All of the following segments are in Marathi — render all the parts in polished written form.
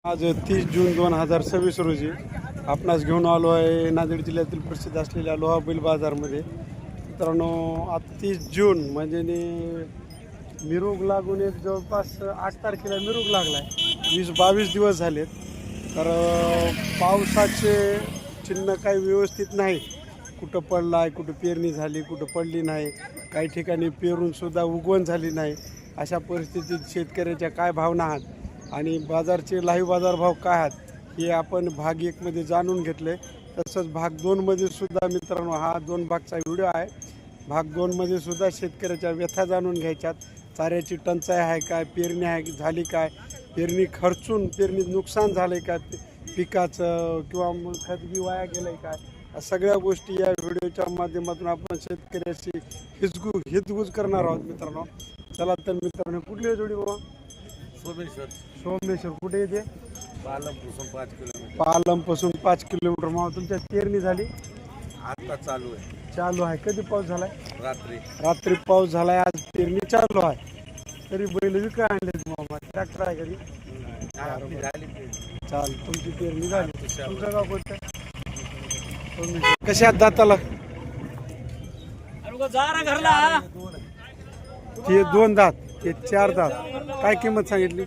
आज 30 जून 2026 रोजी आपणास घेऊन आलो आहे नांदेड जिल्ह्यातील प्रसिद्ध असलेल्या लोहा बैल बाजारमध्ये. मित्रांनो, आज 30 जून म्हणजे मिरूग लागून एक जवळपास 8 तारखेला मिरूग लागला आहे. 20-22 दिवस झालेत. तर पावसाचे चिन्ह काही व्यवस्थित नाही. कुठं पडला आहे, कुठं पेरणी झाली, कुठं पडली नाही. काही ठिकाणी पेरूनसुद्धा उगवण झाली नाही. अशा परिस्थितीत शेतकऱ्याच्या काय भावना आहेत आणि बाजारचे लाईव्ह बाजारभाव काय आहेत हे आपण भाग 1 मध्ये जाणून घेतले. तसंच भाग 2 मध्ये सुद्धा मित्रांनो हा 2 भागचा व्हिडिओ आहे. भाग 2 मध्ये सुद्धा शेतकऱ्याच्या व्यथा जाणून घ्यायच्यात. चाऱ्याची टंचाई आहे काय, पेरणी आहे झाली काय, पेरणी खर्चून पेरणीत नुकसान झालं काय, पिकाचं किंवा खतबी वाया गेलं आहे काय, या सगळ्या गोष्टी या व्हिडिओच्या माध्यमातून आपण शेतकऱ्याची हितगुज करणार आहोत. मित्रांनो चला तर मित्रांनो, कुठली जोडी बाबा? सोमेश्वर कुठे येते? पालमपासून 5 किलोमीटर. मग तुमच्या पेरणी झाली? आता चालू आहे. कधी पाऊस झालाय? रात्री पाऊस झालाय. आज पेरणी चालू आहे. तरी बैल विकाय आणले मामा? ट्रॅक्टर आहे कधी? चाल तुमची पेरणी झाली. तुमचं गाव कोणतं? कशा दाताला? ते 2 दात, ते 4 दात. काय किंमत सांगितली?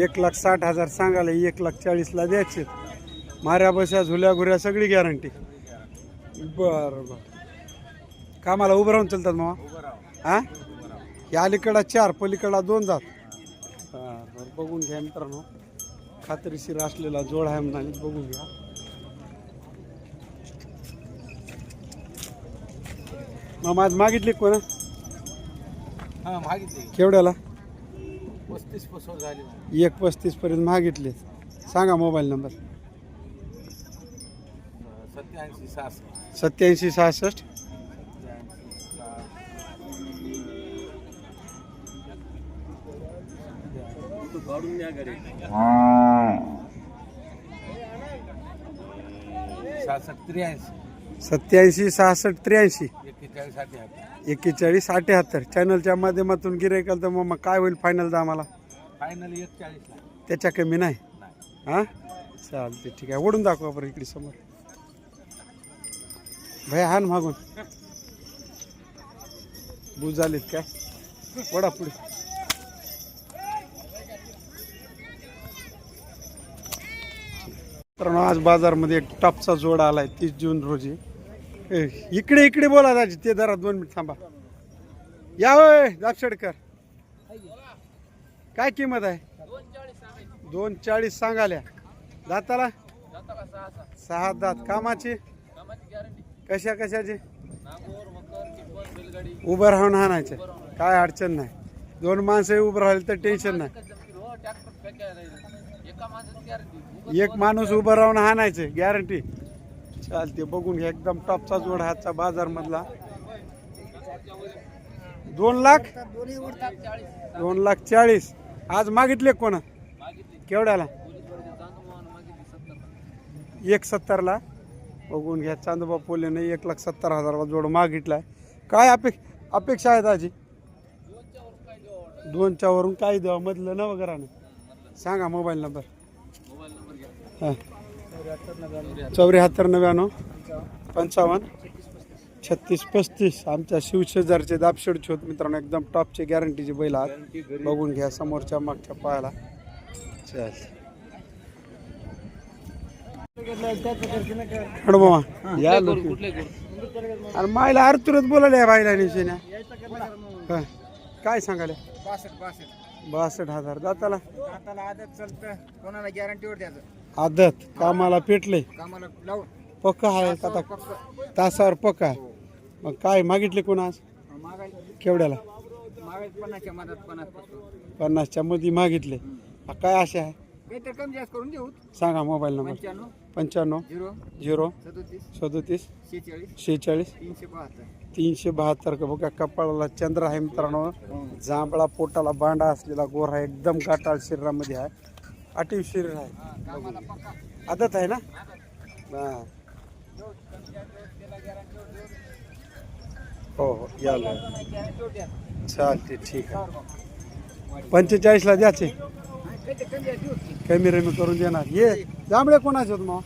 1,60,000 सांगायला. 1,40,000 द्यायचे. माऱ्या बस्या झुल्या घुऱ्या सगळी गॅरंटी. बरं बरं. कामाला उभं राहून चालतात मामा? हां, या अलीकडा 4, पलीकडा 2 दात. बरं बघून घ्या मित्रांनो, खात्रीशीर असलेला जोड आहे म्हणाले. बघून घ्या. मग आज मागितली कोण? मागितली केवढ्याला? 35 झाली. 1,35 पर्यंत मागितले. सांगा मोबाईल नंबर. 87 66 87 66 83 41 78. चॅनलच्या माध्यमातून गिरायकाल तर मग काय होईल फायनल? दा आम्हाला फायनल 41 त्याच्या कमी नाही. हां चालते, ठीक आहे. ओढून दाखवा बरं इकडे समोर. भया हान मागून बुज झालीत काय? वडा पुढे. तर आज बाजारमध्ये एक टॉपचा जोड आलाय 30 जून रोजी. इकडे बोला दाजी, ते जरा 2 मिनिट थांबा. या होय दापशेडकर, काय किंमत आहे? 2,40 सांगाल्या. दाताला 6 दात. कामाची कशाची? उभं राहून हाणायचं, काय अडचण नाही. 2 माणसं उभं राहिले तर टेन्शन नाही. 1 माणूस उभं राहून हाणायचं, गॅरंटी. चालते, बघून घ्या. एकदम टॉपचा जोड हातचा बाजार मधला. 2,40,000 आज मागितले कोणा? केवढ्याला? 1,70,000 बघून घ्या. चांदोबा पोलेने 1,70,000 जोड मागितलाय. काय अपेक्षा आहेत आजी? 2च्या वरून काय द्यावा मधलं ना वगैरे ना? सांगा मोबाईल नंबर. हां 74 99 55 36 35. आमच्या शिवशेजारचे दापशेडचे होत मित्रांनो. एकदम टॉपचे गॅरंटीचे बैल आहात. बघून घ्या समोरच्या मागच्या पायाला. चल मामा या लोक. अरे मायला अर्थुरच बोलायला बायला निशेना. काय सांगाले? 62,000. दाताला आदत चालतं, कोणाला गॅरंटीवर द्यायचं. आदत कामाला पेटले, कामाला लावून पक्का आहे आता, तासावर पक्का आहे. मग काय मागितले कोण आज? केवढ्याला? 50च्या मध्ये मागितले. काय आशा आहे? कमी जास्त करून देऊ. सांगा मोबाईल नंबर. 95 0 37 46 372. का बघा, कपाळाला चंद्र आहे मित्रांनो. जांभळा पोटाला बांडा असलेला गोरा आहे. एकदम गाठाळ शरीरामध्ये आहे. आठवी शरीर आहे. आदत आहे ना? हो या चालते, ठीक आहे. 45ला द्यायचे कमी रमी करून देणार. ये जांभळे कोणाचे होत मग?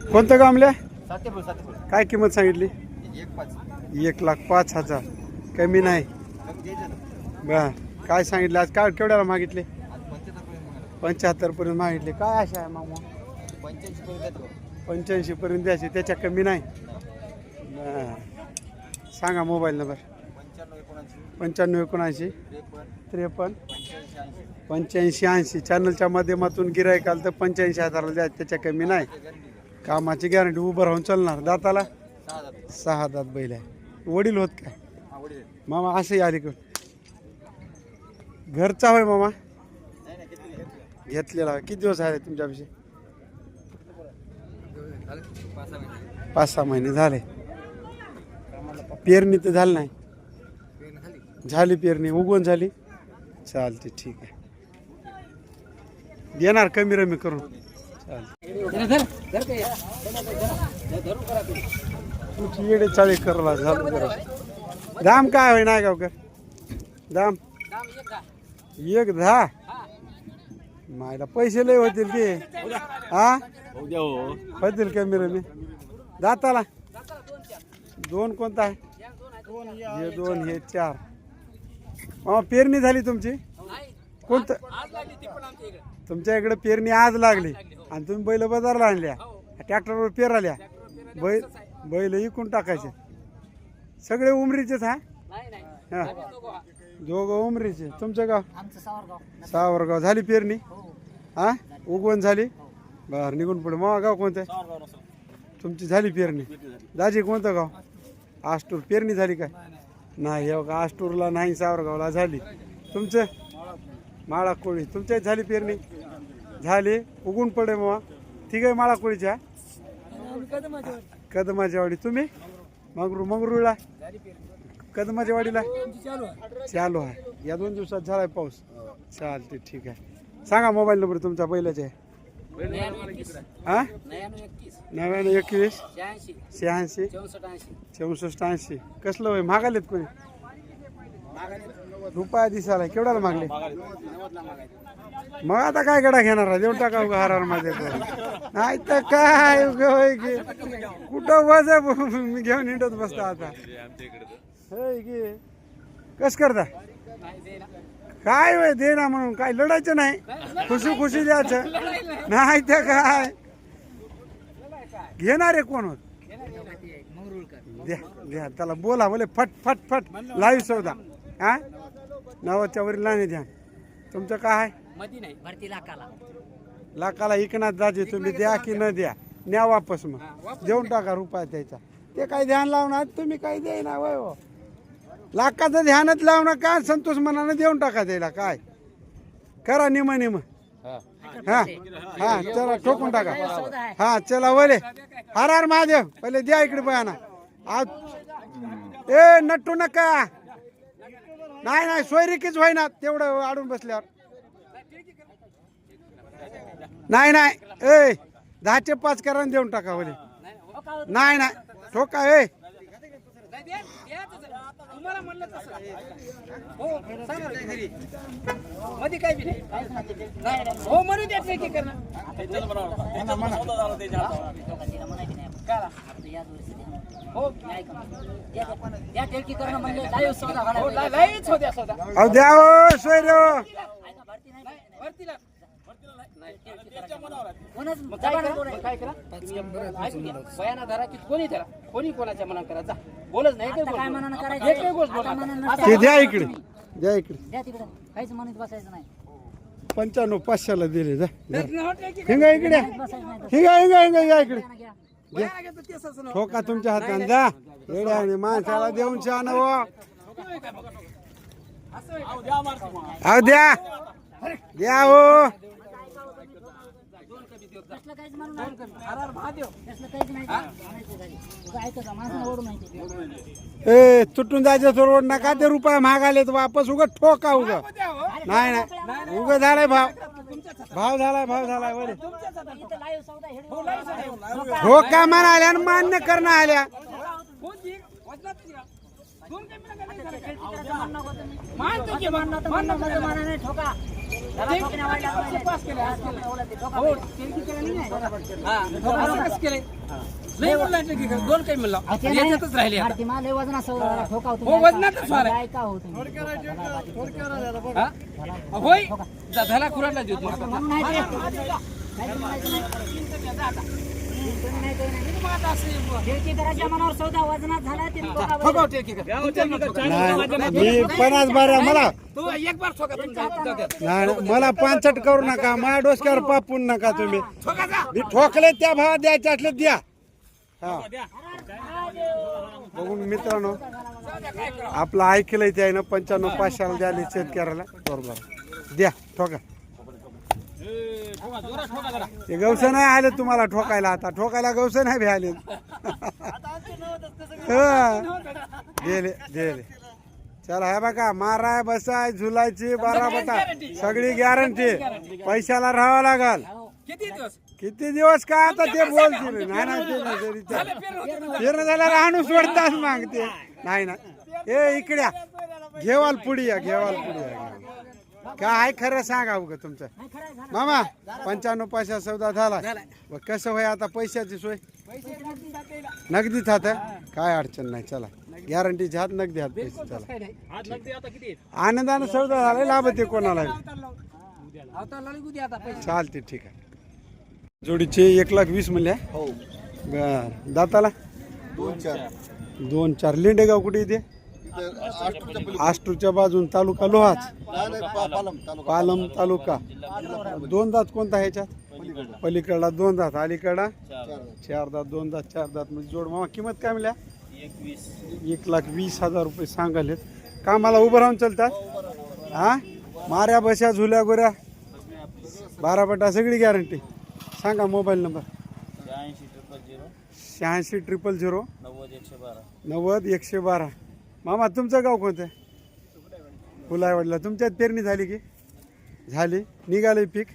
कोणतं गामल्या? काय किंमत सांगितली? 1,05,000. कमी नाही. बर काय सांगितलं आज? काय केवढ्याला मागितले? 75 पर्यंत मागितले. काय आशा आहे मामा? 85 पर्यंत द्यायचे, त्याच्या कमी नाही. बर सांगा मोबाईल नंबर. 95 53 85 80. चॅनलच्या माध्यमातून गिरायकाल तर 85,000 द्या, त्याच्या कमी नाही. कामाची गॅरंटी, उभं राहून चालणार. दाताला 6 दात बैल आहे. वडील होत काय मामा? असे आले का? घरचा होय मामा? घेतलेला. किती दिवस आहे तुमच्यापाशी? 5-6 महिने झाले. पेरणी तर झाली नाही? झाली पेरणी, उगवून झाली. चालते ठीक आहे, देणार कमी रमी करून. तुमची येडे चाळी करला झालं. दाम काय होय नाही गावकर? दाम 1,10. मायला पैसे लय होतील की. हा होतील कमी रमी. दाताला 2 कोणता आहे? हे 2 हे 4. पेरणी झाली तुमची? कोणतं? तुमच्या इकडे पेरणी आज लागली आणि तुम्ही बैल बाजारला आणल्या, ट्रॅक्टरवर पेराल्या. बैल इकून टाकायचे. सगळे उमरीचेच. हा हा दोघं उमरीचे. तुमचं गाव? सावरगाव. झाली पेरणी? हा उगवण झाली. बर निघून पुढे. मग गाव कोणतं? तुमची झाली पेरणी. दाजी कोणतं गाव? आष्टूर. पेरणी झाली काय? नाही हो का, आष्टूरला नाही, सावरगावला झाली. तुमचं? माळा कोळी. तुमच्या झाली पेरणी? झाली. उगून पडे मग. ठीक आहे. माळा कोळीच्या कदमाच्या वाडी. तुम्ही? मंगरूळला कदमाच्या वाडीला चालू आहे. या 2 दिवसात झालाय पाऊस. चालते ठीक आहे. सांगा मोबाईल नंबर तुमचा बैलाचे. हा 99 86 64 80. कसलं होय? मागालेत कोणी? रुपया दिसाला. केवढ्याला मागले? मग आता काय गडा घेणार आहे? देऊन टाका उगा हारार मध्ये. नाही तर काय होय की कुठं वजा मी घेऊन हिंडत बसता आता. होय की कस करता? काय होय दे ना म्हणून काय लढायचं नाही, खुशी खुशी द्यायचं. नाही तर काय घेणारे कोण होत? द्या द्या त्याला बोला. बोले फट फट फट. लाईव्ह सौदा. हा 90च्या वरील नाही द्या. तुमचं काय आहे? लाखाला इकनात जाते. तुम्ही द्या की न द्या, न्या वापस. मग देऊन टाका रुपया त्याचा. ते काही ध्यान लावणार तुम्ही काही द्याय ना. वय हो लाखाचं ध्यानच लावणं काय? संतोष मनानं देऊन टाका त्याला. काय करा निम निम. हा हा चला ठोकून टाका. हा चला वले. हर हर महादेव. पहिले द्या इकडे बयाना. ए नटू नका. नाही नाही सोयरिकीच होईना तेवढं आडून बसल्यावर. नाही नाही. ए 10चे 5 करा देऊन टाका वले. नाही नाही ठोका. ए द्या हो सोयरे. कोणाच्या मनात करायचा बोलच नाही. ते द्या इकडे. द्या इकडे. काहीच म्हणत बसायचं नाही. 95 500ला दिले. जा हिंगा इकडे. हिंगा हिंगा हिंगा या इकडे. ठोका तुमच्या हाताने. जा येड्या आणि माणसाला देऊन छान. अहो द्या द्या हो. ए तुटून जायचं सोडवड नका. ते रुपया महागाले वापस उगा ठोका. उगा नाही नाही उगा झालाय भाव. भाव झालाय बरे इथं live सौदा हेड- हो का म्हणाल्या आणि मान्य करणं आल्या मानतो की म्हणणं तर म्हणणं माझं माना नाही, ठोका. त्याला ठोकण्या वाढल्या पाहिजे. ठोका ते, ठोका पाहिजे. ते नाही. आरती मला लय वजनात सौदा झाला, ठोका हो तुम्ही. ऐका हो तुम्ही. म्हणून नाही ते. काहीच म्हणायचं नाही. तुम्ही नाही काही नाही. टिळकी करायच्या मनावर सौदा वजनात झाला ते ठोका पाहिजे. नाही मी 50 बारा मला नाही मला 65 करू नका माझ्या डोसक्यावर पापून नका तुम्ही मी ठोकले त्या भावात द्यायचे असले द्या हा बघून मित्रांनो आपलं ऐकलंय ते आहे ना 95 500 द्याले शेतकऱ्याला बरोबर द्या ठोका ते गवस नाही आले तुम्हाला ठोकायला आता ठोकायला गवस नाही बी आले दिले चला हे बघा माराय बसाय झुलायची बारा बटा सगळी गॅरंटी पैशाला राहावं लागल किती दिवस का आता ते बोलतील नाही ते नाही तरी फिरणं झालं राहणं सोडताच मग ते नाही ना ए इकड्या घेवाल पुढी या काय खरं सांगा उगा तुमचं मामा 95 पैसा सौदा झाला कसं होय आता पैशाची सोय नगदीत हात काय अडचण नाही चला गॅरंटीचे हात नगदी हात पैसे चला आनंदानं सौदा झाला लाभ ते कोणाला चालते ठीक आहे जोडीचे 1,20,000 म्हणले बर दाताला 2-4 लिंडेगाव कुठे इथे आष्टूरच्या बाजून तालुका लोहाच पालम तालुका 2 दात कोणता ह्याच्यात पलीकडला 2 दात अलीकडला 4 दात 2 दात 4 दात म्हणजे जोड मामा किंमत काय म्हणल्या 1,20,000 रुपये सांगालेत कामाला उभं राहून चालतात हा माऱ्या बशा झुल्या गोऱ्या 12 बटा सगळी गॅरंटी सांगा मोबाईल नंबर 86 000 90 मामा तुमचं गाव कोणतं फुलायवाडला तुमच्यात पेरणी झाली की झाली निघाले पीक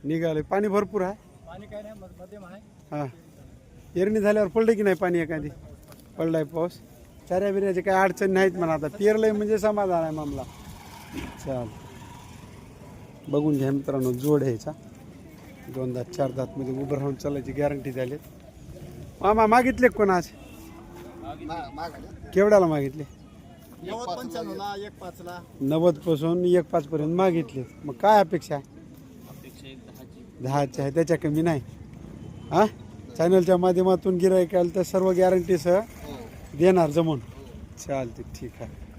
निघाले पाणी भरपूर आहे हां पेरणी झाल्यावर पडलं की नाही पाणी एखादी पडलाय पाऊस चाऱ्या बिऱ्याचे काही अडचण नाहीत म्हणा आता पेरलंय म्हणजे समाधान आहे मामला चाल बघून घ्या मित्रांनो जोड ह्याचा 2 दात 4 दात मध्ये उभं राहून चालायची गॅरंटी झाली मामा मागितले कोण आज केवढ्याला मागितले 90 पासून 1,5 पर्यंत मागितले मग काय अपेक्षा आहे 10ची आहे त्याच्या कमी नाही हा चॅनलच्या माध्यमातून गिऱ्हाईक आलं तर सर्व गॅरंटीसह देणार जमून चालते ठीक आहे